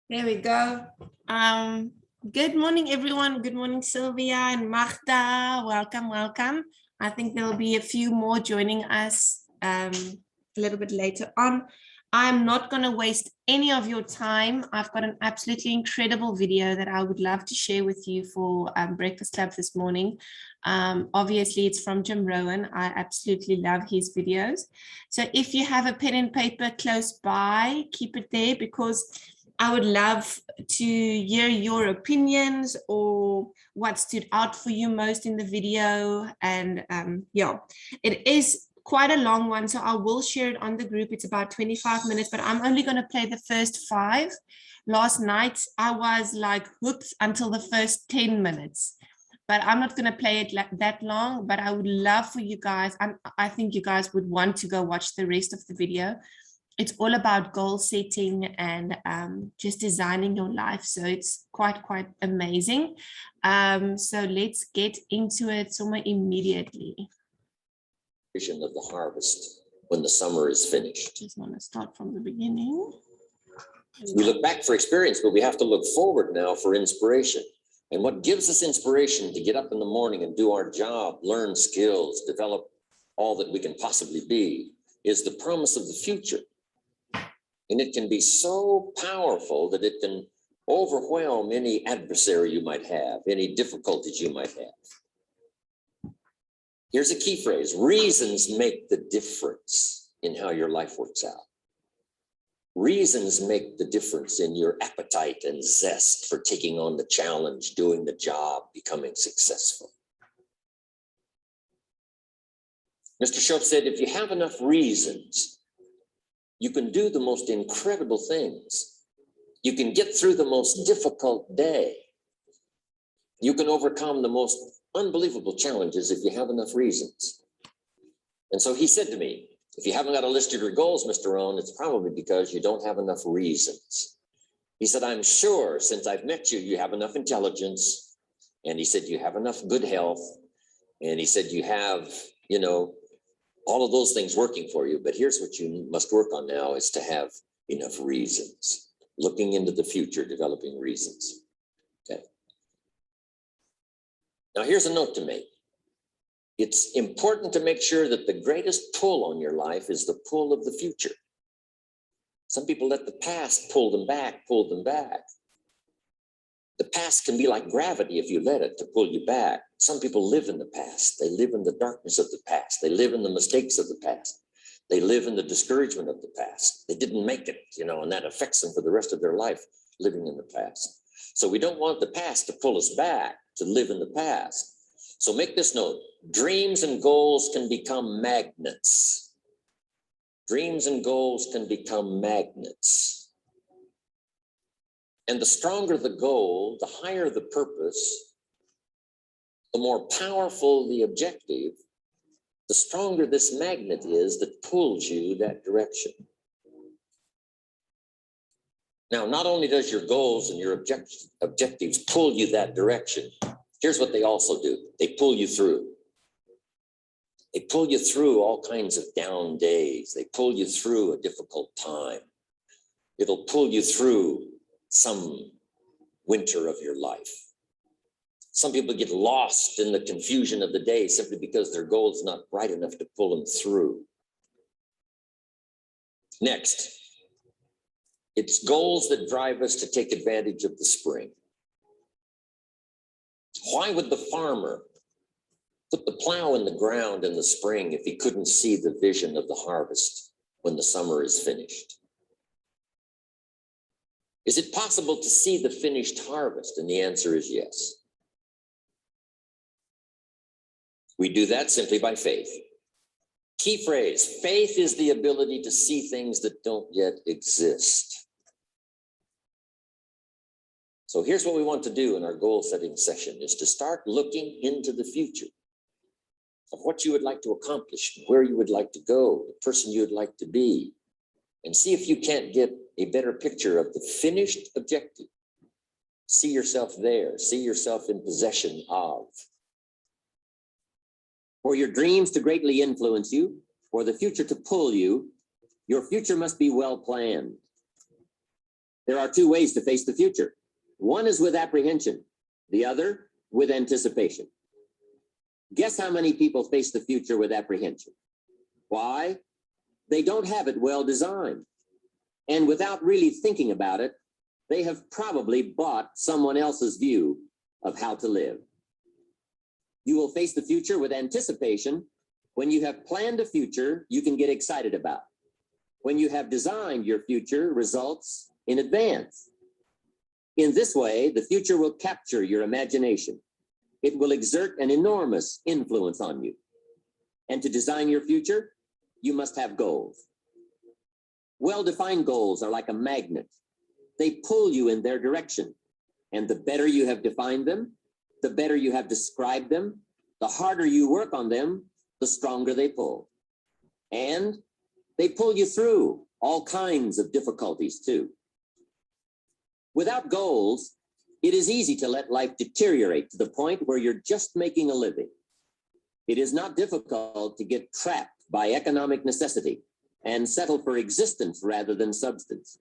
There we go. Good morning, everyone. Good morning, Sylvia and Magda. Welcome, welcome. I think there'll be a few more joining us a little bit later on. I'm not going to waste any of your time. I've got an absolutely incredible video that I would love to share with you for Breakfast Club this morning. Obviously, it's from Jim Rohn. I absolutely love his videos. So if you have a pen and paper close by, keep it there because I would love to hear your opinions or what stood out for you most in the video. And yeah, it is quite a long one, so I will share it on the group. It's about 25 minutes, but I'm only going to play the first 5. Last night, I was like hooked until the first 10 minutes. But I'm not going to play it that long, but I would love for you guys, I think you guys would want to go watch the rest of the video. It's all about goal setting and just designing your life. So it's quite amazing. So let's get into it somewhere immediately. Vision of the harvest when the summer is finished. Just want to start from the beginning. We look back for experience, but we have to look forward now for inspiration. And what gives us inspiration to get up in the morning and do our job, learn skills, develop all that we can possibly be is the promise of the future. And it can be so powerful that it can overwhelm any adversary you might have, any difficulties you might have. Here's a key phrase: reasons make the difference in how your life works out. Reasons make the difference in your appetite and zest for taking on the challenge, doing the job, becoming successful. Mr. Shope said, if you have enough reasons, you can do the most incredible things. You can get through the most difficult day. You can overcome the most unbelievable challenges if you have enough reasons. And so he said to me, if you haven't got a list of your goals, Mr. Rohn, it's probably because you don't have enough reasons. He said, I'm sure since I've met you, you have enough intelligence. And he said, you have enough good health. And he said, you have, all of those things working for you. But here's what you must work on now is to have enough reasons. Looking into the future, developing reasons. Okay. Now here's a note to make. It's important to make sure that the greatest pull on your life is the pull of the future. Some people let the past pull them back. The past can be like gravity if you let it to pull you back. Some people live in the past. They live in the darkness of the past. They live in the mistakes of the past. They live in the discouragement of the past. They didn't make it, and that affects them for the rest of their life, living in the past. So we don't want the past to pull us back to live in the past. So make this note: dreams and goals can become magnets. Dreams and goals can become magnets. And the stronger the goal, the higher the purpose, the more powerful the objective, the stronger this magnet is that pulls you that direction. Now, not only does your goals and your objectives pull you that direction, here's what they also do. They pull you through. They pull you through all kinds of down days. They pull you through a difficult time. It'll pull you through some winter of your life. Some people get lost in the confusion of the day simply because their goal is not bright enough to pull them through. Next, it's goals that drive us to take advantage of the spring. Why would the farmer put the plow in the ground in the spring if he couldn't see the vision of the harvest when the summer is finished? Is it possible to see the finished harvest? And the answer is yes. We do that simply by faith. Key phrase: faith is the ability to see things that don't yet exist. So here's what we want to do in our goal setting session is to start looking into the future of what you would like to accomplish, where you would like to go, the person you would like to be, and see if you can't get a better picture of the finished objective. See yourself there, see yourself in possession of. For your dreams to greatly influence you, for the future to pull you, your future must be well planned. There are two ways to face the future. One is with apprehension, the other with anticipation. Guess how many people face the future with apprehension? Why? They don't have it well designed. And without really thinking about it, they have probably bought someone else's view of how to live. You will face the future with anticipation when you have planned a future you can get excited about, when you have designed your future results in advance. In this way, the future will capture your imagination. It will exert an enormous influence on you. And to design your future, you must have goals. Well-defined goals are like a magnet. They pull you in their direction. And the better you have defined them, the better you have described them, the harder you work on them, the stronger they pull. And they pull you through all kinds of difficulties too. Without goals, it is easy to let life deteriorate to the point where you're just making a living. It is not difficult to get trapped by economic necessity and settle for existence rather than substance.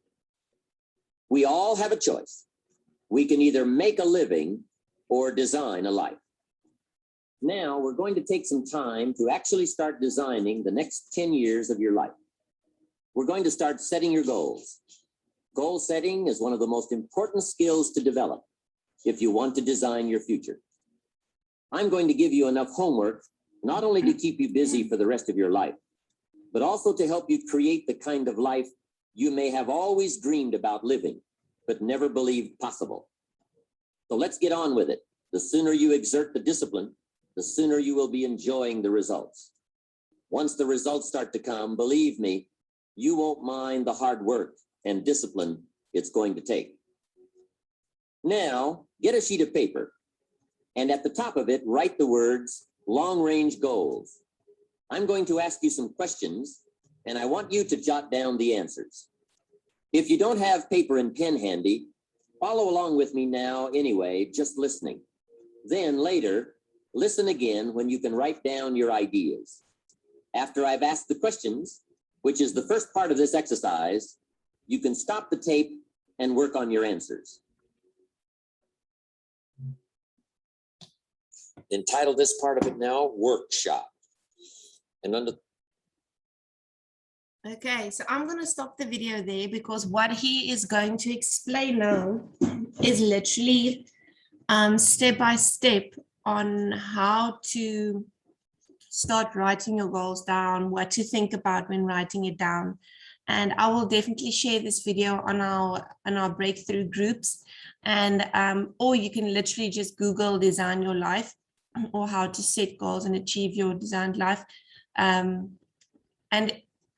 We all have a choice. We can either make a living or design a life. Now we're going to take some time to actually start designing the next 10 years of your life. We're going to start setting your goals. Goal setting is one of the most important skills to develop if you want to design your future. I'm going to give you enough homework not only to keep you busy for the rest of your life, but also to help you create the kind of life you may have always dreamed about living, but never believed possible. So let's get on with it. The sooner you exert the discipline, the sooner you will be enjoying the results. Once the results start to come, believe me, you won't mind the hard work and discipline it's going to take. Now, get a sheet of paper, and at the top of it, write the words, long-range goals. I'm going to ask you some questions, and I want you to jot down the answers. If you don't have paper and pen handy, follow along with me now anyway, just listening. Then later, listen again when you can write down your ideas. After I've asked the questions, which is the first part of this exercise, you can stop the tape and work on your answers. Entitle this part of it now, Workshop. And under Okay, so I'm going to stop the video there because what he is going to explain now is literally step by step on how to start writing your goals down, what to think about when writing it down. And I will definitely share this video on our breakthrough groups. And or you can literally just Google design your life or how to set goals and achieve your designed life. And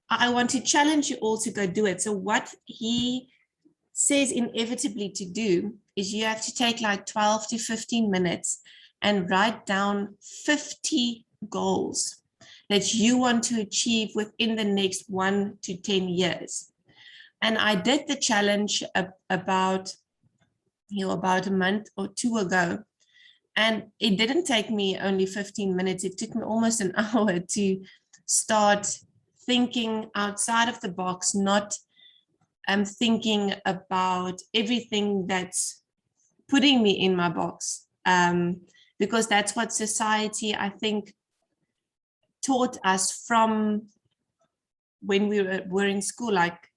I want to challenge you all to go do it. So what he says inevitably to do is you have to take like 12 to 15 minutes and write down 50 goals that you want to achieve within the next 1 to 10 years. And I did the challenge about a month or two ago. And it didn't take me only 15 minutes. It took me almost an hour to start thinking outside of the box, not thinking about everything that's putting me in my box. Because that's what society, I think, taught us from when we were in school. Like,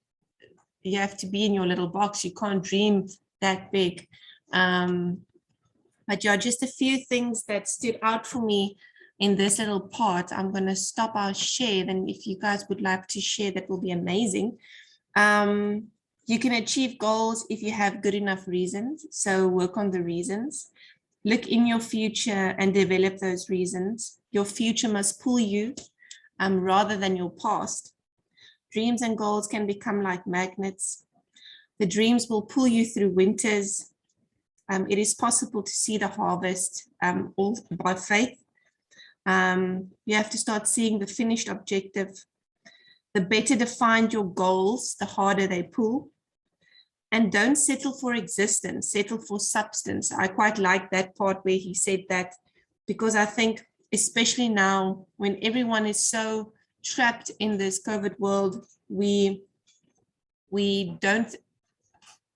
you have to be in your little box. You can't dream that big. But yeah, just a few things that stood out for me in this little part. I'm going to stop our share. Then if you guys would like to share, that will be amazing. You can achieve goals if you have good enough reasons. So work on the reasons. Look in your future and develop those reasons. Your future must pull you rather than your past. Dreams and goals can become like magnets. The dreams will pull you through winters. It is possible to see the harvest all by faith. You have to start seeing the finished objective. The better defined your goals, the harder they pull. And don't settle for existence, settle for substance. I quite like that part where he said that, because I think, especially now when everyone is so trapped in this COVID world, we don't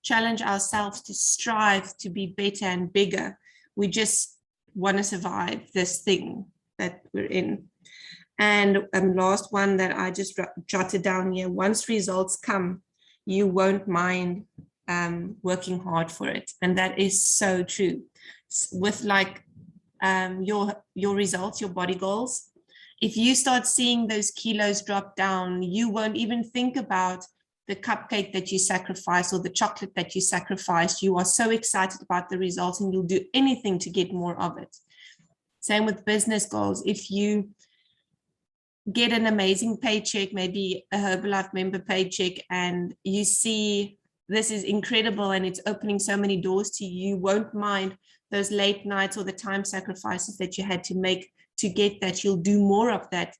challenge ourselves to strive to be better and bigger. We just want to survive this thing that we're in. And last one that I just jotted down here, once results come, you won't mind working hard for it. And that is so true. With like your results, your body goals, if you start seeing those kilos drop down, you won't even think about the cupcake that you sacrificed or the chocolate that you sacrificed. You are so excited about the results and you'll do anything to get more of it. Same with business goals. If you get an amazing paycheck, maybe a Herbalife member paycheck, and you see this is incredible and it's opening so many doors to you, you won't mind those late nights or the time sacrifices that you had to make to get that. You'll do more of that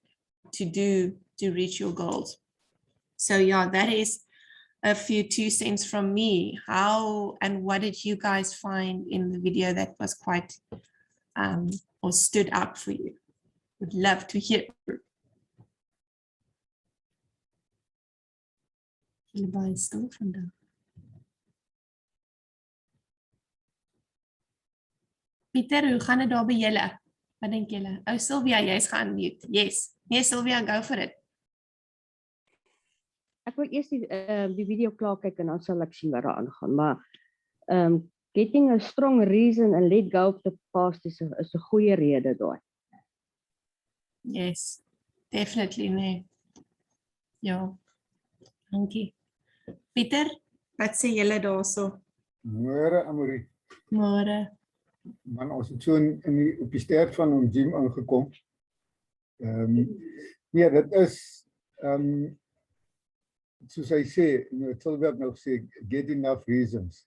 to reach your goals. So yeah, that is a few 2 cents from me. How and what did you guys find in the video that was quite or stood out for you? Would love to hear. Julle baie stil vandag. Pieter, hoe gaan dit daar by julle? Wat dink julle? Oh, Sylvia, jy's ge-unmute. Yes. Nee, Sylvia, go for it. Ek wil eers die video klaar kyk en dan sal ek sien wat daar aangaan. Maar getting a strong reason and let go of the past is 'n goeie rede daai. Yes, definitely, nee. Ja, dankie. Pieter, wat sê julle daarso? Môre, Amori. Môre. Man, ons het so op die stert van ons gym aangekom. Nee, dit is, soos hy sê, het sal wel nog sê, get enough reasons.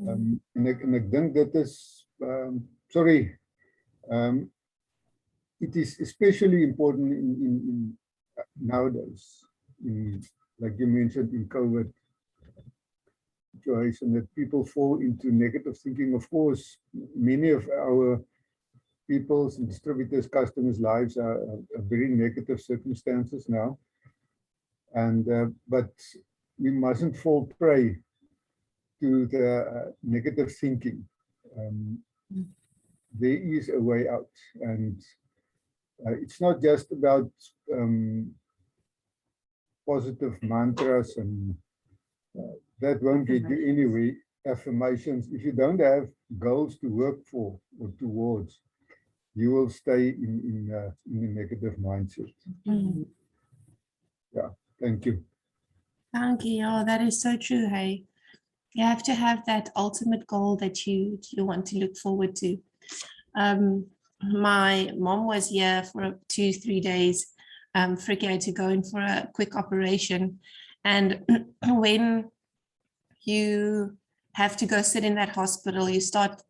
En ek dink dit is, it is especially important in nowadays, like you mentioned in COVID situation, that people fall into negative thinking. Of course, many of our people's and distributors, customers' lives are very negative circumstances now. And but we mustn't fall prey to the negative thinking. There is a way out, and it's not just about positive mantras, and that won't get you anywhere. Affirmations. If you don't have goals to work for or towards, you will stay in a negative mindset. Yeah, thank you. Thank you. Oh, that is so true. Hey, you have to have that ultimate goal that you want to look forward to. My mom was here for 2-3 days. Frikkie had to go in for a quick operation, and when you have to go sit in that hospital, you start,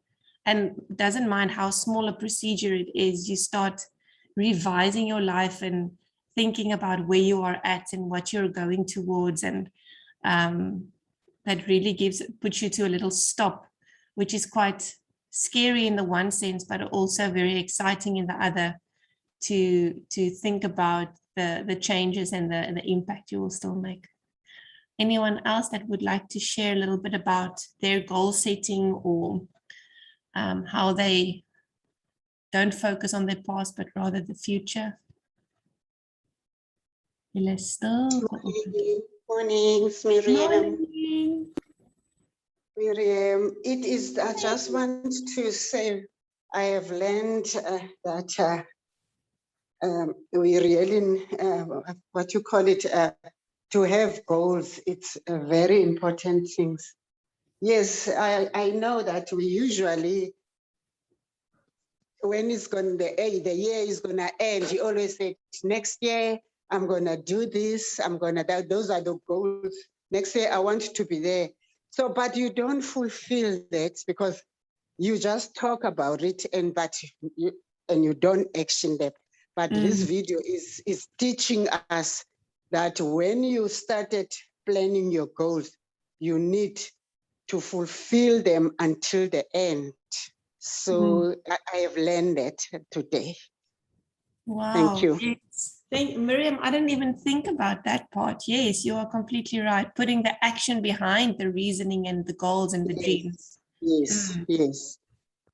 and doesn't mind how small a procedure it is, you start revising your life and thinking about where you are at and what you're going towards, and that really puts you to a little stop, which is quite scary in the one sense, but also very exciting in the other, to think about the changes and the impact you will still make. Anyone else that would like to share a little bit about their goal setting, or how they don't focus on their past, but rather the future? Morning, Miriam. Morning. Miriam, I just want to say, I have learned that we really, what you call it, to have goals, it's a very important thing. Yes, I know that we usually, when it's going the year is going to end, you always say, next year, I'm going to do this, those are the goals. Next year, I want to be there. So, but you don't fulfill that because you just talk about it and you don't action that. But this video is teaching us that when you started planning your goals, you need to fulfill them until the end. So I have learned that today. Wow. Thank you. Miriam, I didn't even think about that part. Yes, you are completely right. Putting the action behind the reasoning and the goals and the Yes. dreams. Yes, Mm. yes.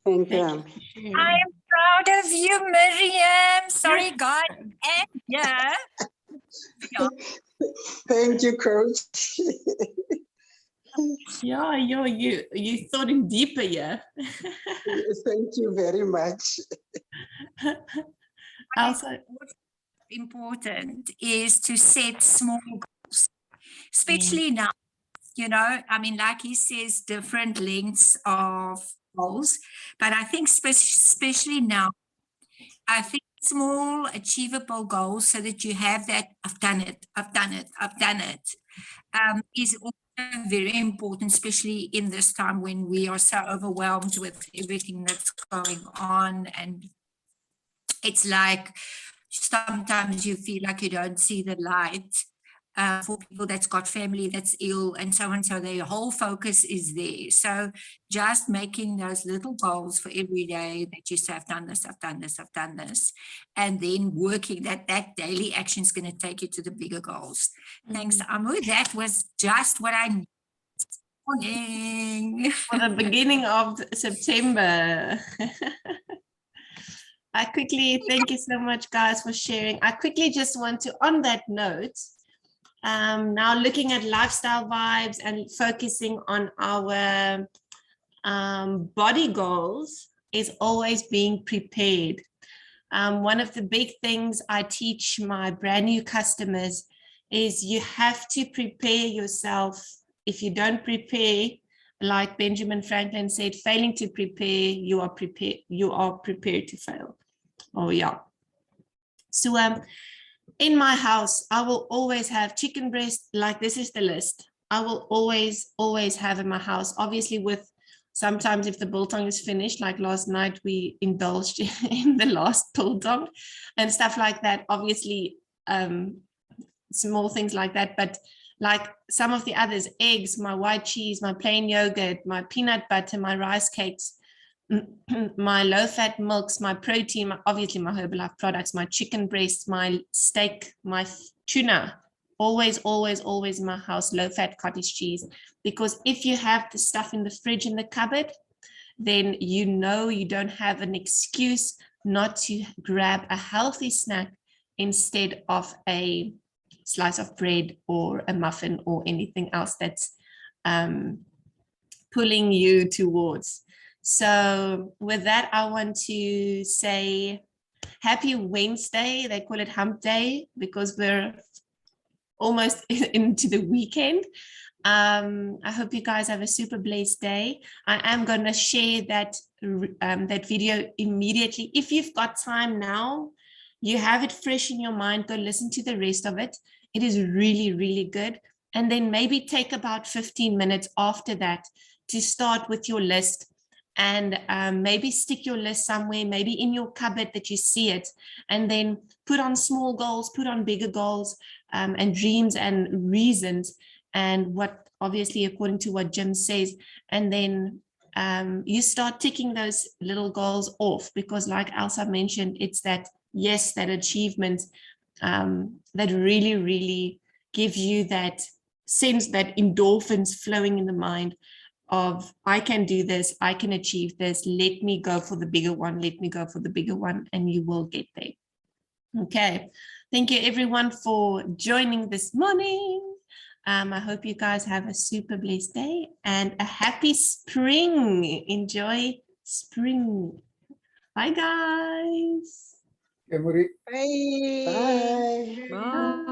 Thank you. Thank you for sharing. I am proud of you, Miriam. Sorry, guys. And yeah. Thank you, Coach. Yeah, you thought in deeper, yeah. Thank you very much. Also, Important is to set small goals, especially now. You know, I mean, like he says, different lengths of goals, but I think especially now, I think small achievable goals so that you have that I've done it, is also very important, especially in this time when we are so overwhelmed with everything that's going on. And it's like sometimes you feel like you don't see the light. For people that's got family that's ill and so on, so their whole focus is there. So just making those little goals for every day that you say, I've done this, and then working that daily action is going to take you to the bigger goals. Thanks, Amu. That was just what I needed. Morning. for the beginning of September. I quickly, thank you so much, guys, for sharing. I quickly just want to, on that note, now looking at lifestyle vibes and focusing on our body goals is always being prepared. One of the big things I teach my brand new customers is you have to prepare yourself. If you don't prepare, like Benjamin Franklin said, failing to prepare, you are prepared to fail. Oh yeah. So in my house, I will always have chicken breast. Like this is the list. I will always have in my house, obviously with sometimes if the biltong is finished, like last night, we indulged in the last biltong and stuff like that. Obviously, small things like that, but like some of the others, eggs, my white cheese, my plain yogurt, my peanut butter, my rice cakes, my low-fat milks, my protein, obviously my Herbalife products, my chicken breast, my steak, my tuna, always in my house, low-fat cottage cheese. Because if you have the stuff in the fridge in the cupboard, then you know you don't have an excuse not to grab a healthy snack instead of a slice of bread or a muffin or anything else that's pulling you towards. So with that, I want to say happy Wednesday. They call it hump day because we're almost into the weekend. I hope you guys have a super blessed day. I am going to share that video immediately. If you've got time now, you have it fresh in your mind, go listen to the rest of it. It is really good. And then maybe take about 15 minutes after that to start with your list, and maybe stick your list somewhere, maybe in your cupboard that you see it, and then put on small goals, put on bigger goals, and dreams and reasons, and what obviously according to what Jim says, and then you start ticking those little goals off, because like Elsa mentioned, it's that achievement that really give you that sense, that endorphins flowing in the mind of I can do this, I can achieve this, let me go for the bigger one, and you will get there. Okay, thank you everyone for joining this morning. I hope you guys have a super blessed day and a happy spring. Enjoy spring. Bye guys. Amori. Bye. Bye.